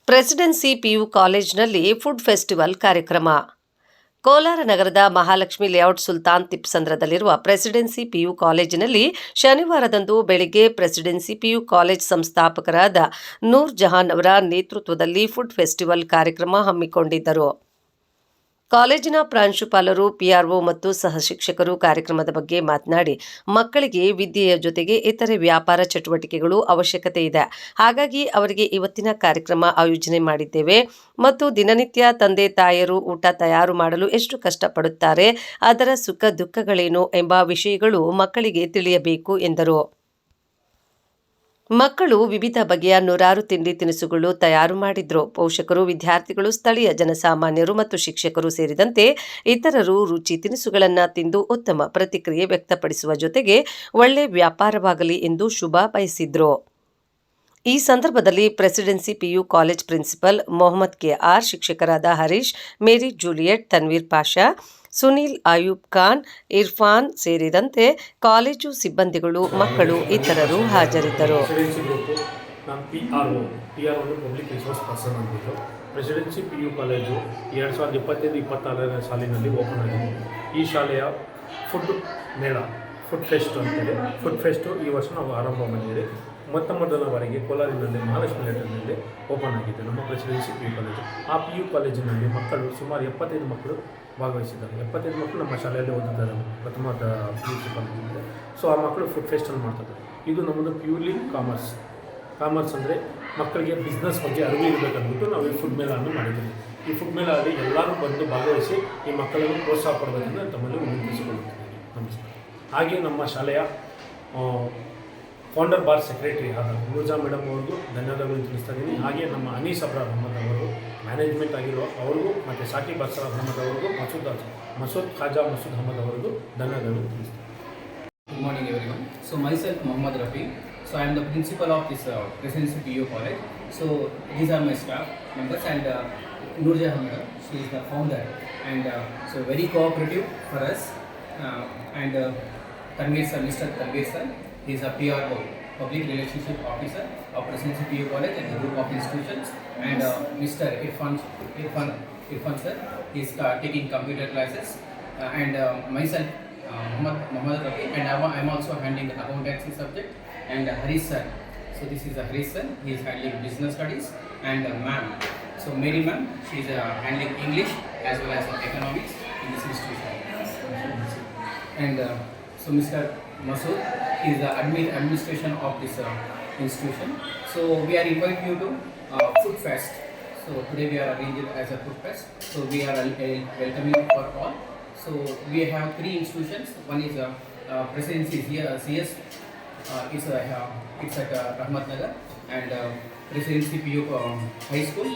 Presidency PU ಕಾಲೇಜಿನಲ್ಲಿ food festival ಕಾರ್ಯಕ್ರಮ. ಕೋಲಾರ ನಗರದ ಮಹಾಲಕ್ಷ್ಮಿ ಲೇಔಟ್ ಸುಲ್ತಾನ್ ತಿಪ್ಪಸಂದ್ರದಲ್ಲಿರುವ ಪ್ರೆಸಿಡೆನ್ಸಿ ಪಿಯು ಕಾಲೇಜಿನಲ್ಲಿ ಶನಿವಾರದಂದು ಬೆಳಗ್ಗೆ ಪ್ರೆಸಿಡೆನ್ಸಿ ಪಿಯು ಕಾಲೇಜ್ ಸಂಸ್ಥಾಪಕರಾದ ನೂರ್ ಜಹಾನ್ ಅವರ ನೇತೃತ್ವದಲ್ಲಿ ಫುಡ್ ಫೆಸ್ಟಿವಲ್ ಕಾರ್ಯಕ್ರಮ ಹಮ್ಮಿಕೊಂಡಿದ್ದರು. ಕಾಲೇಜಿನ ಪ್ರಾಂಶುಪಾಲರು, ಪಿಆರ್ಒ ಮತ್ತು ಸಹ ಶಿಕ್ಷಕರು ಕಾರ್ಯಕ್ರಮದ ಬಗ್ಗೆ ಮಾತನಾಡಿ, ಮಕ್ಕಳಿಗೆ ವಿದ್ಯೆಯ ಜೊತೆಗೆ ಇತರೆ ವ್ಯಾಪಾರ ಚಟುವಟಿಕೆಗಳು ಅವಶ್ಯಕತೆ ಇದೆ. ಹಾಗಾಗಿ ಅವರಿಗೆ ಇವತ್ತಿನ ಕಾರ್ಯಕ್ರಮ ಆಯೋಜನೆ ಮಾಡಿದ್ದೇವೆ ಮತ್ತು ದಿನನಿತ್ಯ ತಂದೆ ತಾಯರು ಊಟ ತಯಾರು ಮಾಡಲು ಎಷ್ಟು ಕಷ್ಟಪಡುತ್ತಾರೆ, ಅದರ ಸುಖ ದುಃಖಗಳೇನು ಎಂಬ ವಿಷಯಗಳು ಮಕ್ಕಳಿಗೆ ತಿಳಿಯಬೇಕು ಎಂದರು. ಮಕ್ಕಳು ವಿವಿಧ ಬಗೆಯ ನೂರಾರು ತಿಂಡಿ ತಿನಿಸುಗಳು ತಯಾರು ಮಾಡಿದ್ರು. ಪೋಷಕರು, ವಿದ್ಯಾರ್ಥಿಗಳು, ಸ್ಥಳೀಯ ಜನಸಾಮಾನ್ಯರು ಮತ್ತು ಶಿಕ್ಷಕರು ಸೇರಿದಂತೆ ಇತರರು ರುಚಿ ತಿನಿಸುಗಳನ್ನು ತಿಂದು ಉತ್ತಮ ಪ್ರತಿಕ್ರಿಯೆ ವ್ಯಕ್ತಪಡಿಸುವ ಜೊತೆಗೆ ಒಳ್ಳೆ ವ್ಯಾಪಾರವಾಗಲಿ ಎಂದು ಶುಭ ಬಯಸಿದ್ರು. ಈ ಸಂದರ್ಭದಲ್ಲಿ Presidency PU college principal Mohammed K R, ಶಿಕ್ಷಕರಾದ ಹರೀಶ್, ಮೇರಿ ಜೂಲಿಯಟ್, ತನ್ವೀರ್ ಪಾಷಾ, ಸುನೀಲ್, ಆಯೂಬ್ ಖಾನ್, ಇರ್ಫಾನ್ ಸೇರಿದಂತೆ ಕಾಲೇಜು ಸಿಬ್ಬಂದಿಗಳು, ಮಕ್ಕಳು ಇತರರು ಹಾಜರಿದ್ದರು. ಪಬ್ಲಿಕ್ ರಿಸೋರ್ಸ್ ಪರ್ಸನ್ ಅಂದ್ಬಿಟ್ಟು ಪ್ರೆಸಿಡೆನ್ಸಿ ಪಿಯು ಕಾಲೇಜು 2025-26ನೇ ಸಾಲಿನಲ್ಲಿ ಓಪನ್ ಆಗಿದೆ. ಈ ಶಾಲೆಯ ಫುಡ್ ಮೇಳ, ಫುಡ್ ಫೆಸ್ಟ್ ಅಂತೇಳಿ ಫುಡ್ ಫೆಸ್ಟು ಈ ವರ್ಷ ನಾವು ಆರಂಭ ಮಾಡಿದ್ದೀವಿ. ಮೊದಲ ಬಾರಿಗೆ ಕೋಲಾರಿನಲ್ಲಿ ಮಹಾಲಕ್ಷ್ಮಿ ಲೇಔಟ್ನಲ್ಲಿ ಓಪನ್ ಆಗಿದೆ ನಮ್ಮ ಪ್ರೆಸಿಡೆನ್ಸಿ ಪಿಯು ಕಾಲೇಜು. ಆ ಪಿಯು ಕಾಲೇಜಿನಲ್ಲಿ ಮಕ್ಕಳು ಸುಮಾರು 75 ಮಕ್ಕಳು ಭಾಗವಹಿಸಿದ್ದಾರೆ. 75 ಮಕ್ಕಳು ನಮ್ಮ ಶಾಲೆಯಲ್ಲಿ ಓದಿದ್ದಾರೆ ಪ್ರಥಮ PUC ಕಾಲೇಜಿನಲ್ಲಿ. ಸೊ ಆ ಮಕ್ಕಳು ಫುಡ್ ಫೆಸ್ಟಲ್ಲಿ ಮಾಡ್ತಾರೆ. ಇದು ನಮ್ಮದು ಪ್ಯೂರ್ಲಿ ಕಾಮರ್ಸ್ ಅಂದರೆ ಮಕ್ಕಳಿಗೆ ಬಿಸ್ನೆಸ್ ಬಗ್ಗೆ ಅರಿವು ಇರಬೇಕಂದ್ಬಿಟ್ಟು ನಾವು ಈ ಫುಡ್ ಮೇಳವನ್ನು ಮಾಡಿದ್ದೀವಿ. ಈ ಫುಡ್ ಮೇಳಲ್ಲಿ ಎಲ್ಲರೂ ಬಂದು ಭಾಗವಹಿಸಿ ಈ ಮಕ್ಕಳನ್ನು ಪ್ರೋತ್ಸಾಹ ಕೊಡಬೇಕೆಂದು ತಮ್ಮಲ್ಲಿ ವಿನಂತಿಸಿಕೊಳ್ಳುತ್ತೇನೆ. ನಮಸ್ಕಾರ. ಹಾಗೆ ನಮ್ಮ ಶಾಲೆಯ ಫೌಂಡರ್ ಬಾರ್ ಸೆಕ್ರೆಟರಿ ಆದ ನೂರ್ಜಾ ಮೇಡಮ್ ಅವ್ರಿಗೂ ಧನ್ಯವಾದಗಳನ್ನು ತಿಳಿಸ್ತಾ ಇದ್ದೀನಿ. ಹಾಗೆ ನಮ್ಮ ಅನೀಸ್ ಅಬ್ರಾರ್ ಅಹಮದ್ ಅವರು, ಮ್ಯಾನೇಜ್ಮೆಂಟ್ ಆಗಿರೋ ಅವ್ರಿಗೂ, ಮತ್ತು ಸಾಕಿಬ್ ಅಸ್ರಾರ್ ಅಹಮದ್ ಅವ್ರಿಗೂ, ಮಸೂದ್ ಖಾಜಾ ಮಸೂದ್ ಅಹಮದ್ ಅವ್ರಿಗೂ ಧನ್ಯವಾದಗಳನ್ನು ತಿಳಿಸ್ತೀನಿ. Good morning everyone. So myself Mohammad Rafi. So I am the principal of this Presidency PU College. So these are my staff members and Noor Jahan madam, she is the founder and so very cooperative for us and Tanveer sir, Mr. Tanveer sir, he is a PRO, Public Relationship Officer of Presidency PU College and the group of institutions, and Mr. Irfan sir, he is taking computer classes and myself Mohammad Rafi, and I am also handling the accountancy subject, and Harish sir, so this is Harish sir, he is handling business studies, and ma'am, so Mary ma'am, she is handling English as well as economics in this institution, and so Mr. Masood, he is the administration of this institution. So we are inviting you to Food Fest. So today we are arranged as a Food Fest. So we are welcoming for all. So we have 3 institutions. One is Presidency CS. It's at Rahmat Nagar, and Presidency PU High School.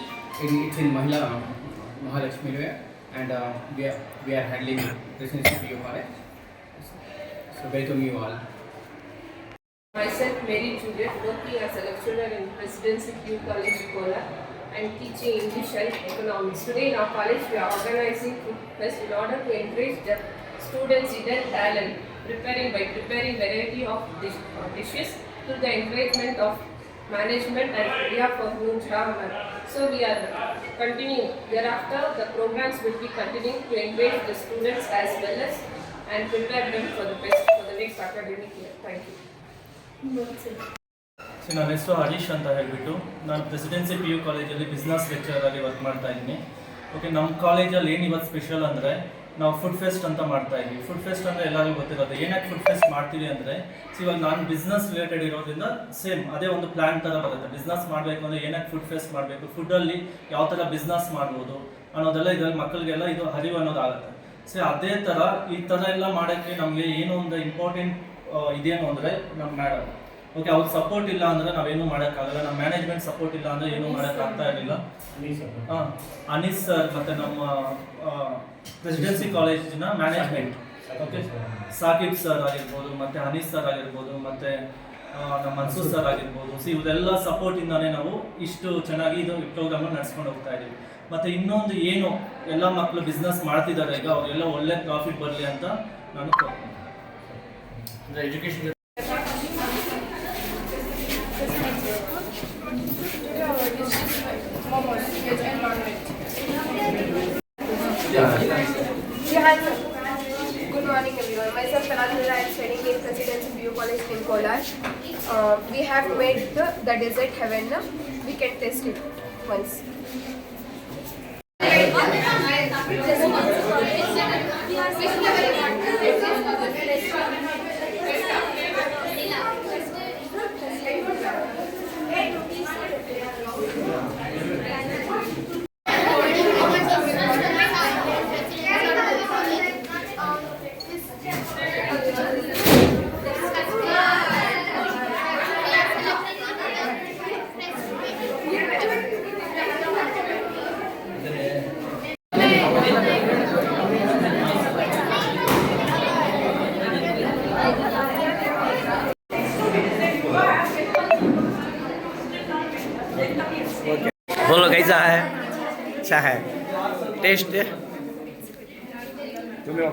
It's in Mahalakshmi Layouts, and we are handling Presidency PU College. So welcome you all. Myself Mary Juliet, working as a lecturer in Presidency PU College, Kolar, and teaching English and economics. Today in our college we are organizing Food Fest in order to encourage the students' hidden talent, preparing variety of dishes through the encouragement of management and behalf of Noor Jahan. So we are continuing. Thereafter the programs will be continuing to engage the students as well as and prepare them for the best for the next academic year. Thank you. So ನನ್ನ ಹೆಸರು ಹರೀಶ್ ಅಂತ ಹೇಳಿಬಿಟ್ಟು ನಾನು presidency PU ಕಾಲೇಜಲ್ಲಿ business lecturer ಆಗಿ work ಮಾಡ್ತಾ ಇದ್ದೀನಿ. Okay, ನಮ್ಮ ಕಾಲೇಜಲ್ಲಿ ಏನು ಇವತ್ತು ಸ್ಪೆಷಲ್ ಅಂದರೆ ನಾವು ಫುಡ್ ಫೆಸ್ಟ್ ಅಂತ ಮಾಡ್ತಾ ಇದ್ದೀವಿ. ಫುಡ್ ಫೆಸ್ಟ್ ಅಂದರೆ ಎಲ್ಲರಿಗೂ ಗೊತ್ತಿರೋದು. ಏನಕ್ಕೆ ಫುಡ್ ಫೆಸ್ಟ್ ಮಾಡ್ತೀವಿ ಅಂದರೆ, ಇವಾಗ ನಾನು ಬಿಸ್ನೆಸ್ ರಿಲೇಟೆಡ್ ಇರೋದ್ರಿಂದ ಸೇಮ್ ಅದೇ ಒಂದು ಪ್ಲ್ಯಾನ್ ಥರ ಬರುತ್ತೆ. ಬಿಸ್ನೆಸ್ ಮಾಡಬೇಕು ಅಂದರೆ ಏನಕ್ಕೆ ಫುಡ್ ಫೆಸ್ಟ್ ಮಾಡಬೇಕು, ಫುಡ್ಡಲ್ಲಿ ಯಾವ ಥರ ಬಿಸ್ನೆಸ್ ಮಾಡ್ಬೋದು ಅನ್ನೋದೆಲ್ಲ ಇದರಲ್ಲಿ ಮಕ್ಕಳಿಗೆಲ್ಲ ಇದು ಅರಿವು ಅನ್ನೋದಾಗುತ್ತೆ. ಸೊ ಅದೇ ಥರ ಈ ಥರ ಎಲ್ಲ ಮಾಡೋಕ್ಕೆ ನಮಗೆ ಏನೋ ಒಂದು ಇಂಪಾರ್ಟೆಂಟ್ ಇದೇನು ಅಂದರೆ ನಮ್ಮ ಮೇಡಮ್. ಓಕೆ, ಅವ್ರ ಸಪೋರ್ಟ್ ಇಲ್ಲ ಅಂದರೆ ನಾವೇನು ಮಾಡೋಕ್ಕಾಗಲ್ಲ. ನಮ್ಮ ಮ್ಯಾನೇಜ್ಮೆಂಟ್ ಸಪೋರ್ಟ್ ಇಲ್ಲ ಅಂದರೆ ಏನೂ ಮಾಡೋಕ್ಕಾಗ್ತಾ ಇರಲಿಲ್ಲ. ಅನೀಸ್ ಸರ್ ಮತ್ತು ನಮ್ಮ ಪ್ರೆಸಿಡೆನ್ಸಿ ಕಾಲೇಜಿನ ಮ್ಯಾನೇಜ್ಮೆಂಟ್, ಓಕೆ, ಸಾಕಿಬ್ ಸರ್ ಆಗಿರ್ಬೋದು, ಮತ್ತು ಅನೀಸ್ ಸರ್ ಆಗಿರ್ಬೋದು, ಮತ್ತು ನಮ್ಮ ಮನ್ಸೂರ್ ಸರ್ ಆಗಿರ್ಬೋದು. ಸೊ ಇವರೆಲ್ಲ ಸಪೋರ್ಟಿಂದಾನೇ ನಾವು ಇಷ್ಟು ಚೆನ್ನಾಗಿ ಇದು ಪ್ರೋಗ್ರಾಮನ್ನು ನಡೆಸ್ಕೊಂಡು ಹೋಗ್ತಾ ಇದ್ದೀವಿ. ಮತ್ತು ಇನ್ನೊಂದು ಏನು, ಎಲ್ಲ ಮಕ್ಕಳು ಬಿಸ್ನೆಸ್ ಮಾಡ್ತಿದ್ದಾರೆ ಈಗ, ಅವರೆಲ್ಲ ಒಳ್ಳೆ ಪ್ರಾಫಿಟ್ ಬರಲಿ ಅಂತ ನಾನು education momos, veg and non-veg. Good morning everyone. Myself Talanjula. I am studying in Presidency PU College in Kolar. We have made the dessert heaven. We can taste it once. बोलो कैसा है? अच्छा है। Test तुम्हें